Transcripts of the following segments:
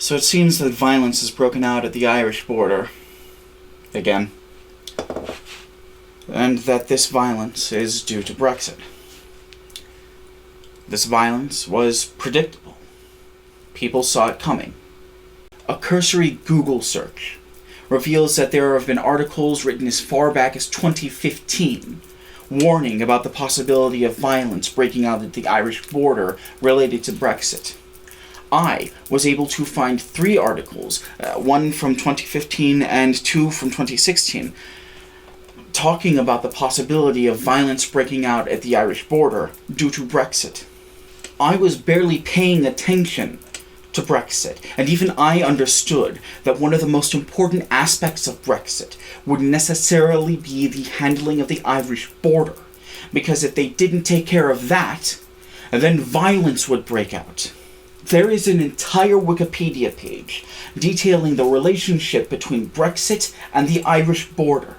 So it seems that violence has broken out at the Irish border. Again. And that this violence is due to Brexit. This violence was predictable. People saw it coming. A cursory Google search reveals that there have been articles written as far back as 2015 warning about the possibility of violence breaking out at the Irish border related to Brexit. I was able to find 3 articles, one from 2015 and 2 from 2016, talking about the possibility of violence breaking out at the Irish border due to Brexit. I was barely paying attention to Brexit, and even I understood that one of the most important aspects of Brexit would necessarily be the handling of the Irish border, because if they didn't take care of that, then violence would break out. There is an entire Wikipedia page detailing the relationship between Brexit and the Irish border.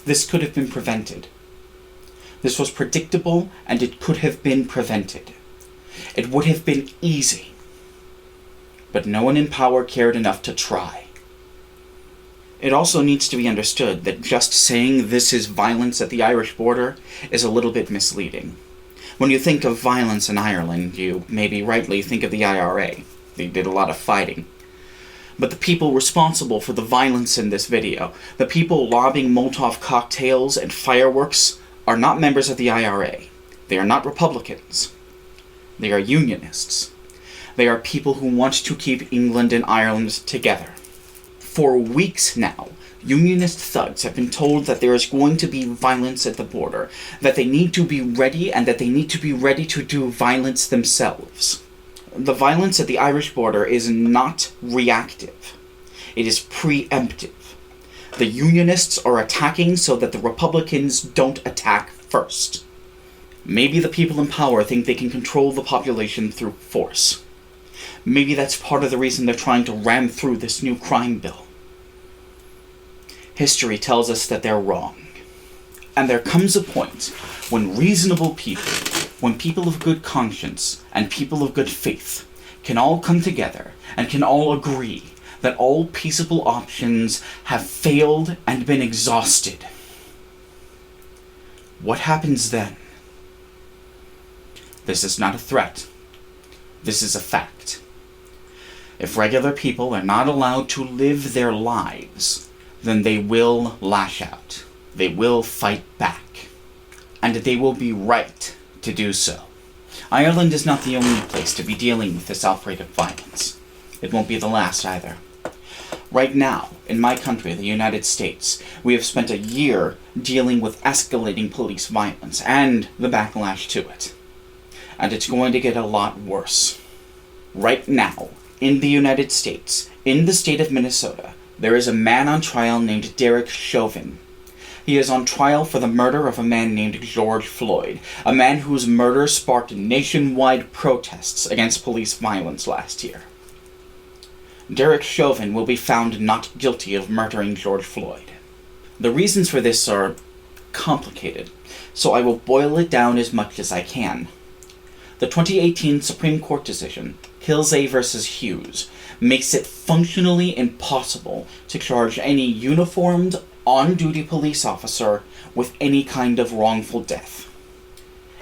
This could have been prevented. This was predictable, and it could have been prevented. It would have been easy. But no one in power cared enough to try. It also needs to be understood that just saying this is violence at the Irish border is a little bit misleading. When you think of violence in Ireland, you maybe rightly think of the IRA. They did a lot of fighting. But the people responsible for the violence in this video, the people lobbing Molotov cocktails and fireworks, are not members of the IRA. They are not Republicans. They are Unionists. They are people who want to keep England and Ireland together. For weeks now, Unionist thugs have been told that there is going to be violence at the border, that they need to be ready, and that they need to be ready to do violence themselves. The violence at the Irish border is not reactive. It is preemptive. The Unionists are attacking so that the Republicans don't attack first. Maybe the people in power think they can control the population through force. Maybe that's part of the reason they're trying to ram through this new crime bill. History tells us that they're wrong. And there comes a point when reasonable people, when people of good conscience and people of good faith can all come together and can all agree that all peaceable options have failed and been exhausted. What happens then? This is not a threat. This is a fact. If regular people are not allowed to live their lives, then they will lash out. They will fight back. And they will be right to do so. Ireland is not the only place to be dealing with this outbreak of violence. It won't be the last either. Right now, in my country, the United States, we have spent a year dealing with escalating police violence and the backlash to it. And it's going to get a lot worse. Right now, in the United States, in the state of Minnesota, there is a man on trial named Derek Chauvin. He is on trial for the murder of a man named George Floyd, a man whose murder sparked nationwide protests against police violence last year. Derek Chauvin will be found not guilty of murdering George Floyd. The reasons for this are complicated, so I will boil it down as much as I can. The 2018 Supreme Court decision, Kilsey v. Hughes, makes it functionally impossible to charge any uniformed, on-duty police officer with any kind of wrongful death.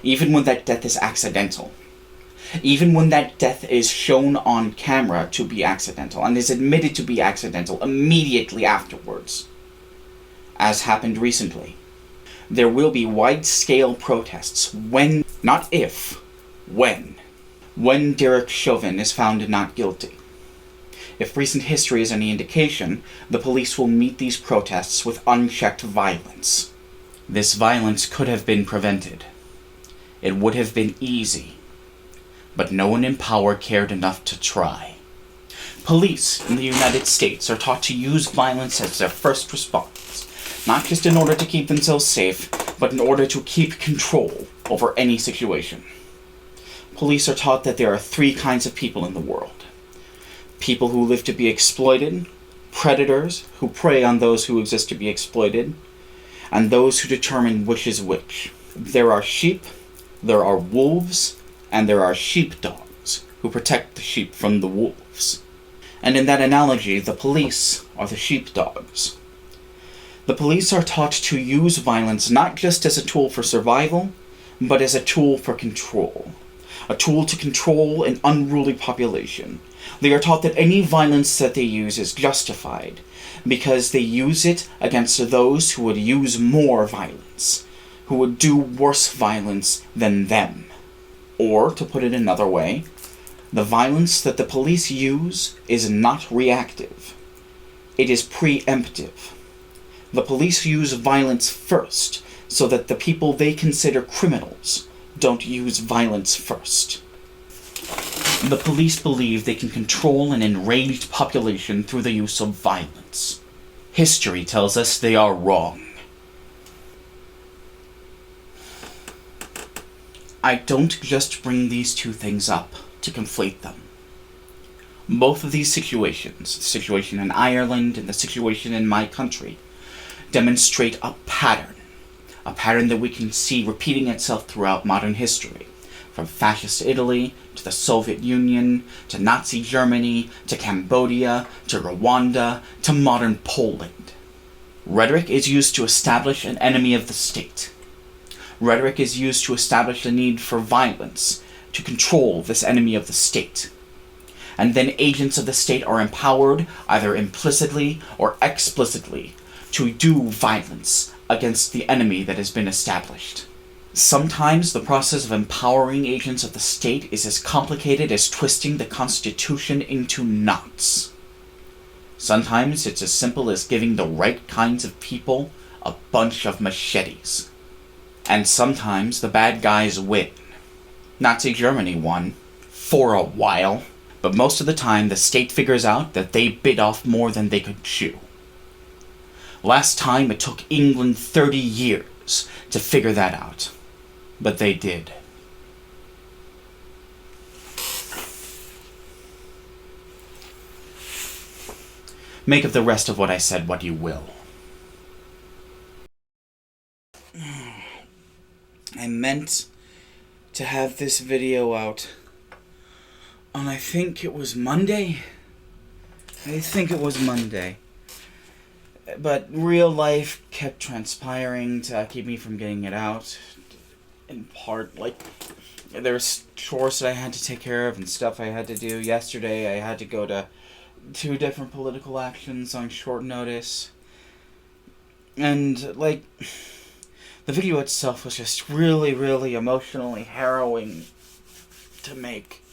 Even when that death is accidental. Even when that death is shown on camera to be accidental, and is admitted to be accidental immediately afterwards. As happened recently. There will be wide-scale protests when, not if, when Derek Chauvin is found not guilty. If recent history is any indication, the police will meet these protests with unchecked violence. This violence could have been prevented. It would have been easy. But no one in power cared enough to try. Police in the United States are taught to use violence as their first response, not just in order to keep themselves safe, but in order to keep control over any situation. Police are taught that there are 3 kinds of people in the world. People who live to be exploited, predators who prey on those who exist to be exploited, and those who determine which is which. There are sheep, there are wolves, and there are sheepdogs who protect the sheep from the wolves. And in that analogy, the police are the sheepdogs. The police are taught to use violence not just as a tool for survival, but as a tool for control. A tool to control an unruly population. They are taught that any violence that they use is justified, because they use it against those who would use more violence, who would do worse violence than them. Or, to put it another way, the violence that the police use is not reactive. It is preemptive. The police use violence first, so that the people they consider criminals don't use violence first. The police believe they can control an enraged population through the use of violence. History tells us they are wrong. I don't just bring these two things up to conflate them. Both of these situations, the situation in Ireland and the situation in my country, demonstrate a pattern that we can see repeating itself throughout modern history, from fascist Italy, to the Soviet Union, to Nazi Germany, to Cambodia, to Rwanda, to modern Poland. Rhetoric is used to establish an enemy of the state. Rhetoric is used to establish the need for violence, to control this enemy of the state. And then agents of the state are empowered, either implicitly or explicitly, to do violence against the enemy that has been established. Sometimes the process of empowering agents of the state is as complicated as twisting the Constitution into knots. Sometimes it's as simple as giving the right kinds of people a bunch of machetes. And sometimes the bad guys win. Nazi Germany won, for a while, but most of the time the state figures out that they bit off more than they could chew. Last time it took England 30 years to figure that out, but they did. Make of the rest of what I said what you will. I meant to have this video out on, I think it was Monday? But real life kept transpiring to keep me from getting it out. In part, there's chores that I had to take care of and stuff I had to do. Yesterday I had to go to 2 different political actions on short notice. And, the video itself was just really, really emotionally harrowing to make.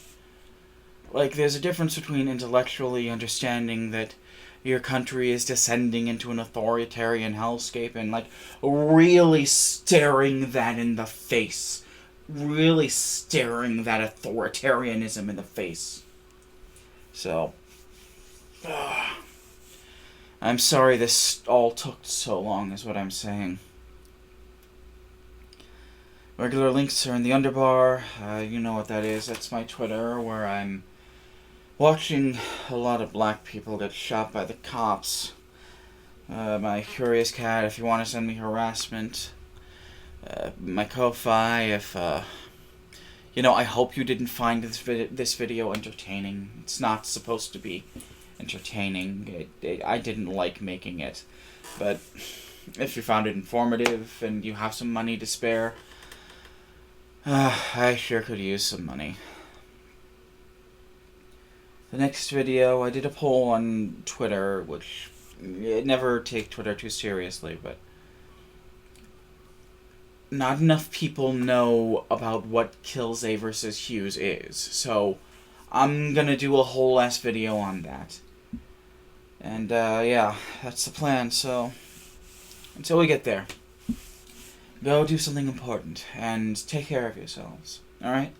There's a difference between intellectually understanding that your country is descending into an authoritarian hellscape and, really staring that in the face. Really staring that authoritarianism in the face. So, I'm sorry this all took so long, is what I'm saying. Regular links are in the underbar. You know what that is. That's my Twitter, where I'm watching a lot of black people get shot by the cops. My Curious Cat, if you want to send me harassment. My Ko-Fi, if, I hope you didn't find this video entertaining. It's not supposed to be entertaining. I didn't like making it. But if you found it informative and you have some money to spare, I sure could use some money. The next video, I did a poll on Twitter, which never take Twitter too seriously, but not enough people know about what Kills A versus Hughes is, so I'm gonna do a whole ass video on that. And, yeah, that's the plan, so until we get there, go do something important, and take care of yourselves, alright?